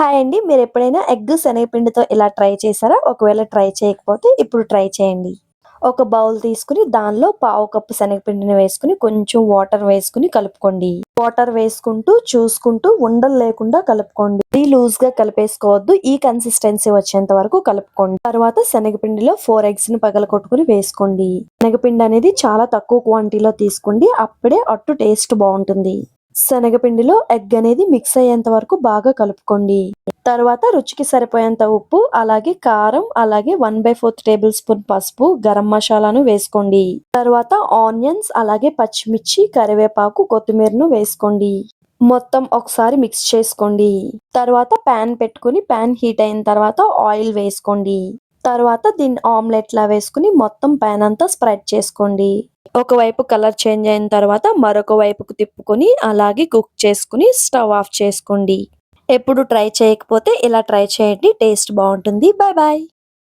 Hi అండి. మీరెప్పుడైనా egg శనగపిండితో ఇలా ట్రై చేశారా? ఒకవేళ ట్రై చేయకపోతే ఇప్పుడు ట్రై చేయండి. ఒక బౌల్ తీసుకొని దానిలో పావు కప్పు శనగపిండిని వేసుకొని కొంచెం వాటర్ వేసుకొని కలుపుకోండి. వాటర్ వేసుకుంటూ చూసుకుంటూ ఉండలు లేకుండా కలుపుకోండి. మరీ లూజ్‌గా కలిపేసుకోవద్దు. ఈ కన్సిస్టెన్సీ వచ్చేంత వరకు కలుపుకోండి. తర్వాత శనగపిండిలో 4 ఎగ్స్‌ని పగలగొట్టుకొని వేసుకోండి. శనగపిండి అనేది చాలా తక్కువ క్వాంటిటీలో తీసుకోండి. అప్పుడే అట్టు టేస్ట్ బావుంటుంది. శనగపిండిలో ఎగ్ అనేది మిక్స్ అయ్యేంత వరకు బాగా కలుపుకోండి. తర్వాత రుచికి సరిపోయేంత ఉప్పు, అలాగే కారం, అలాగే 1/4 టేబుల్ స్పూన్ పసుపు, గరం మసాలాను వేసుకోండి. తర్వాత ఆనియన్స్, అలాగే పచ్చిమిర్చి, కరివేపాకు, కొత్తిమీరను వేసుకోండి. మొత్తం ఒకసారి మిక్స్ చేసుకోండి. తర్వాత పాన్ పెట్టుకొని పాన్ హీట్ అయిన తర్వాత ఆయిల్ వేసుకోండి. తర్వాత దీన్ని ఆమ్లెట్‌లా వేసుకొని మొత్తం పాన్ అంతా స్ప్రెడ్ చేసుకోండి. ఒకవైపు కలర్ చేంజ్ అయిన తర్వాత మరొక వైపుకు తిప్పుకొని అలాగే కుక్ చేసుకొని స్టవ్ ఆఫ్ చేసుకోండి. ఎప్పుడు ట్రై చేయకపోతే ఇలా ట్రై చేయండి. టేస్ట్ బావుంటుంది. Bye bye.